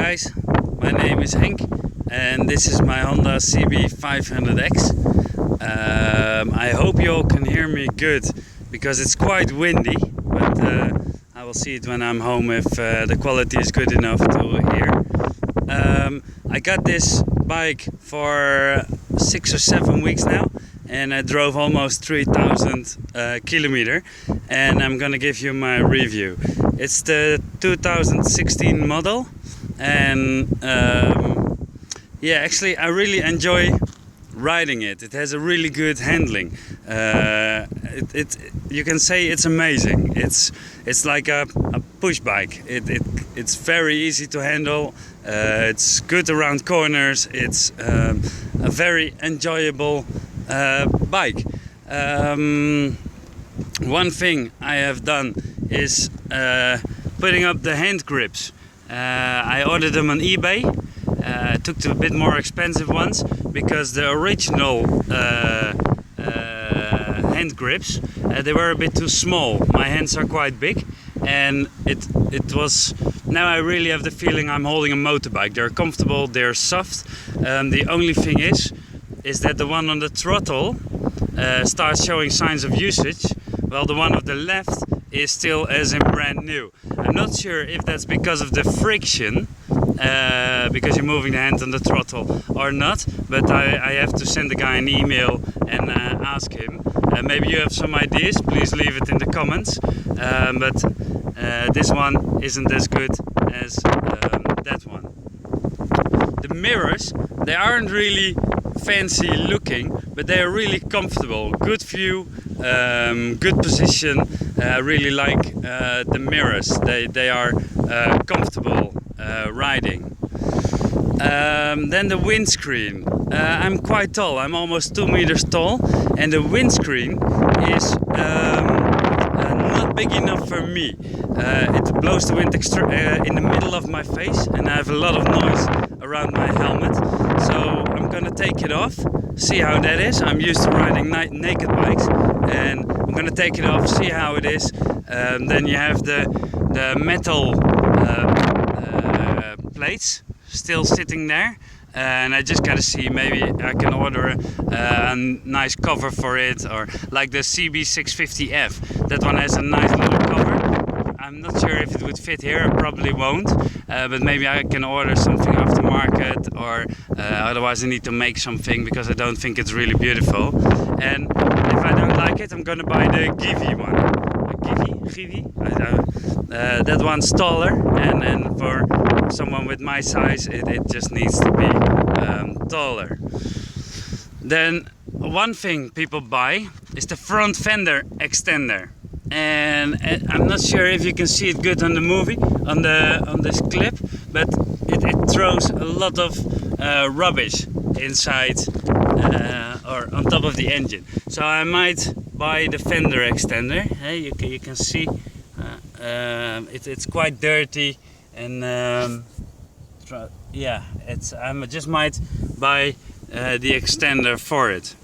guys, my name is Henk and this is my Honda cb500x. I hope you all can hear me good because it's quite windy, but I will see it when I'm home if the quality is good enough to hear. I got this bike for 6 or 7 weeks now and I drove almost 3,000 kilometers, and I'm gonna give you my review. It's the 2016 model, and yeah, actually I really enjoy riding it. It has a really good handling. You can say it's amazing. It's like a push bike. It's very easy to handle. It's good around corners. It's a very enjoyable bike. One thing I have done is putting up the hand grips. I ordered them on eBay. Took the bit more expensive ones because the original hand grips, they were a bit too small. My hands are quite big, and it was, now I really have the feeling I'm holding a motorbike. They're comfortable, they're soft. The only thing is that the one on the throttle starts showing signs of usage, while the one on the left is still as in brand new. I'm not sure if that's because of the friction, because you're moving the hand on the throttle or not, but I have to send the guy an email and ask him. Maybe you have some ideas, please leave it in the comments, but this one isn't as good as that one. The mirrors, they aren't really fancy looking, but they are really comfortable. Good view, good position. I really like the mirrors. They are comfortable riding. Then the windscreen. I'm quite tall. I'm almost 2 meters tall, and the windscreen is not big enough for me. It blows the wind in the middle of my face, and I have a lot of noise around my helmet. So I'm gonna take it off, see how that is. I'm used to riding naked bikes, and I'm gonna take it off, see how it is. Then you have the metal plates still sitting there, and I just gotta see, maybe I can order a nice cover for it, or like the cb500x. That one has a nice little cover. I'm not sure if it would fit here, I probably won't, but maybe I can order something aftermarket, or otherwise I need to make something because I don't think it's really beautiful. And if I don't like it, I'm gonna buy the Givi one. Givi? That one's taller, and for someone with my size it just needs to be taller. Then one thing people buy is the front fender extender, and I'm not sure if you can see it good on the movie, on this clip, but it throws a lot of rubbish inside or on top of the engine. So I might buy the fender extender. Hey, you can see it's quite dirty, and yeah, I just might buy the extender for it.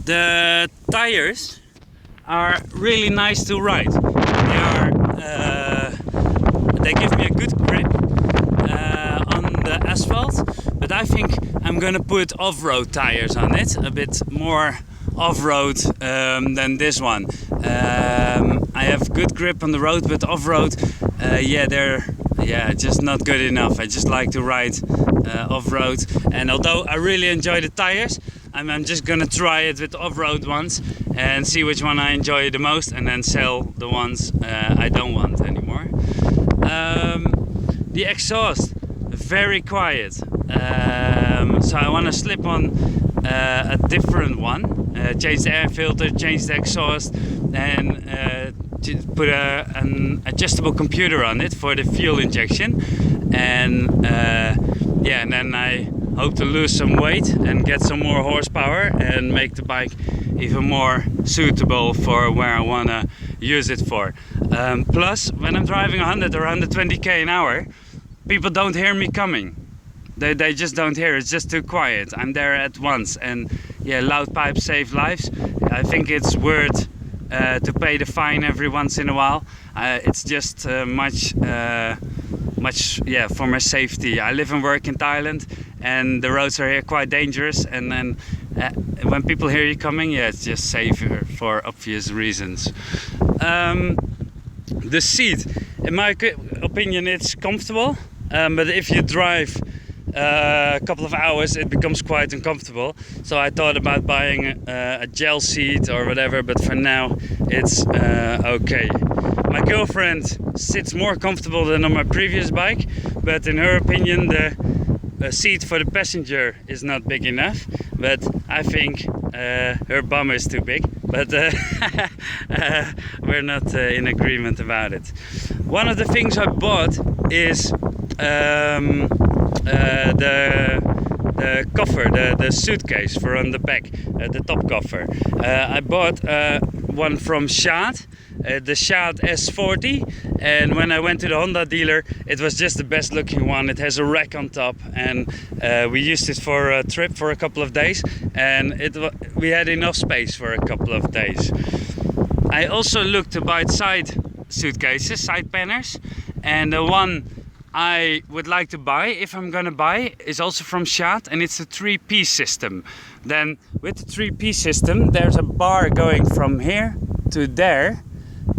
The tires are really nice to ride. They give me a good grip on the asphalt, but I think I'm gonna put off-road tires on it, a bit more off-road than this one. I have good grip on the road, but off-road, they're just not good enough. I just like to ride off-road, and although I really enjoy the tires, I'm just gonna try it with off-road ones and see which one I enjoy the most, and then sell the ones I don't want anymore. The exhaust, very quiet, so I want to slip on a different one, change the air filter, change the exhaust, and put an adjustable computer on it for the fuel injection, and and then I hope to lose some weight and get some more horsepower and make the bike even more suitable for where I want to use it for. Plus, when I'm driving 100 or 120k an hour, people don't hear me coming. They just don't hear. It's just too quiet. I'm there at once, and yeah, loud pipes save lives. I think it's worth to pay the fine every once in a while. It's just much yeah, for my safety. I live and work in Thailand, and the roads are here quite dangerous, and then when people hear you coming, yeah, it's just safer for obvious reasons. The seat, in my opinion, it's comfortable, but if you drive a couple of hours it becomes quite uncomfortable, so I thought about buying a gel seat or whatever, but for now it's okay. My girlfriend sits more comfortable than on my previous bike, but in her opinion the seat for the passenger is not big enough, but I think her bum is too big, but we're not in agreement about it. One of the things I bought is the coffer, the suitcase for on the back, the top coffer. I bought one from Shad, the Shad S40, and when I went to the Honda dealer it was just the best looking one. It has a rack on top, and we used it for a trip for a couple of days, and we had enough space for a couple of days. I also looked to buy side suitcases, side panners, and the one I would like to buy, if I'm gonna buy, is also from Shad, and it's a 3-piece system. Then with the 3-piece system there's a bar going from here to there,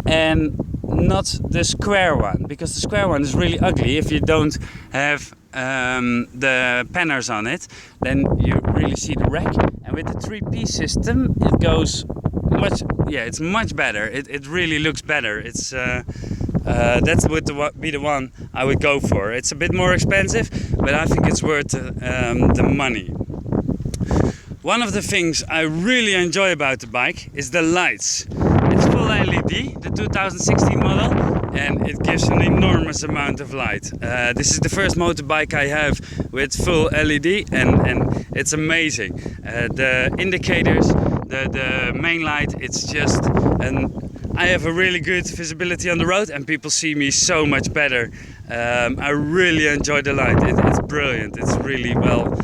and not the square one, because the square one is really ugly. If you don't have the panners on it, then you really see the rack. And with the 3-piece system it goes much, yeah, it's much better. It really looks better. It's that would be the one I would go for. It's a bit more expensive, but I think it's worth the money. One of the things I really enjoy about the bike is the lights. It's full LED, the 2016 model, and it gives an enormous amount of light. This is the first motorbike I have with full LED, and it's amazing. The indicators, the main light, it's just I have a really good visibility on the road, and people see me so much better. I really enjoy the light. It's brilliant. It's really well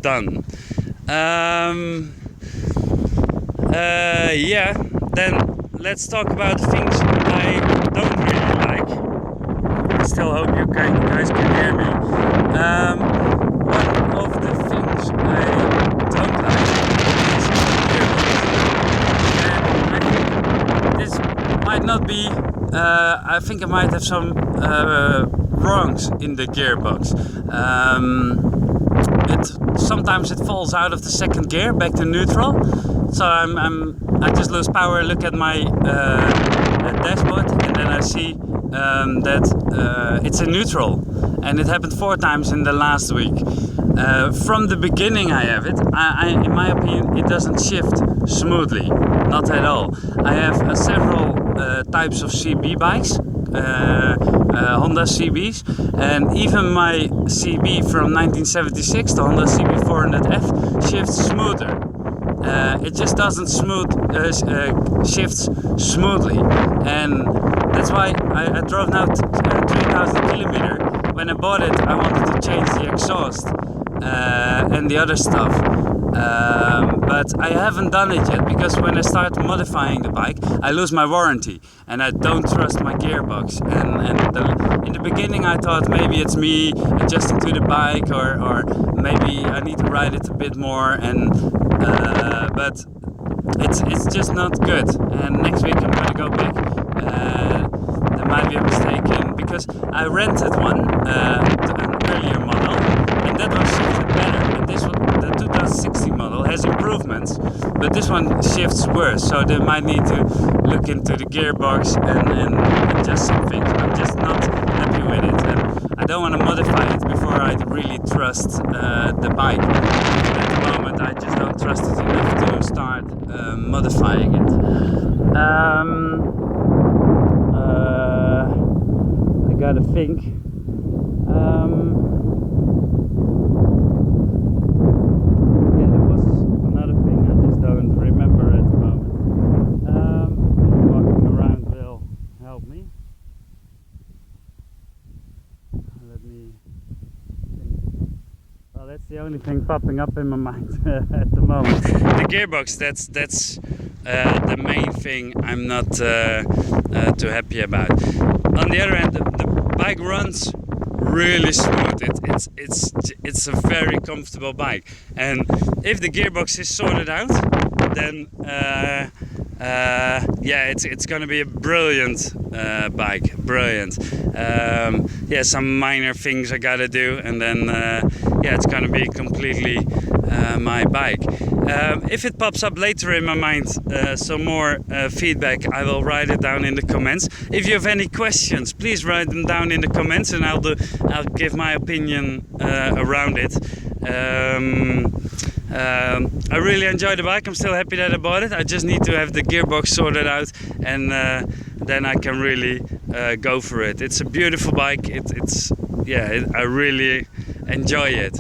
done. Yeah, then let's talk about things I don't really like. I still hope you guys can hear me. One of the things I don't like is gearbox. And I think this might not be, I think I might have some wrongs in the gearbox. Sometimes it falls out of the second gear back to neutral, so I just lose power, look at my dashboard, and then I see that it's in neutral, and it happened 4 times in the last week. From the beginning I have it. In my opinion, it doesn't shift smoothly, not at all. I have several types of CB bikes, Honda CBs, and even my CB from 1976, the Honda CB500F, shifts smoother. It just doesn't shifts smoothly, and that's why I drove now 3,000 kilometers. When I bought it, I wanted to change the exhaust and the other stuff, but I haven't done it yet, because when I start modifying the bike I lose my warranty, and I don't trust my gearbox. In the beginning I thought maybe it's me adjusting to the bike, or maybe I need to ride it a bit more, and but it's just not good. And next week I'm gonna go back. There might be a mistake because I rented one, an earlier model, and that one shifted better. And this one, the 2016 model, has improvements, but this one shifts worse. So they might need to look into the gearbox and adjust some things. I'm just not happy with it, and I don't want to modify it before I really trust the bike. At the moment, I just don't trust it enough to start modifying it. I gotta think. Yeah, there was another thing I just don't remember at the moment. Walking around will help me. Let me think. Well, that's the only thing popping up in my mind at the moment. The gearbox, that's the main thing I'm not too happy about. On the other hand, the bike runs really smooth. It's a very comfortable bike, and if the gearbox is sorted out, then yeah, it's gonna be a brilliant bike. Brilliant. Yeah, some minor things I gotta do, and then yeah, it's gonna be completely my bike. If it pops up later in my mind some more feedback, I will write it down in the comments. If you have any questions, please write them down in the comments, and I'll give my opinion around it. I really enjoy the bike. I'm still happy that I bought it. I just need to have the gearbox sorted out, and then I can really go for it. It's a beautiful bike. I really enjoy it.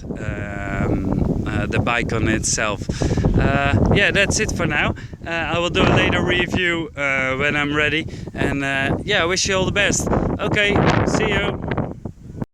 The bike on itself. Yeah, that's it for now. I will do a later review when I'm ready, and yeah, I wish you all the best. Okay, see you.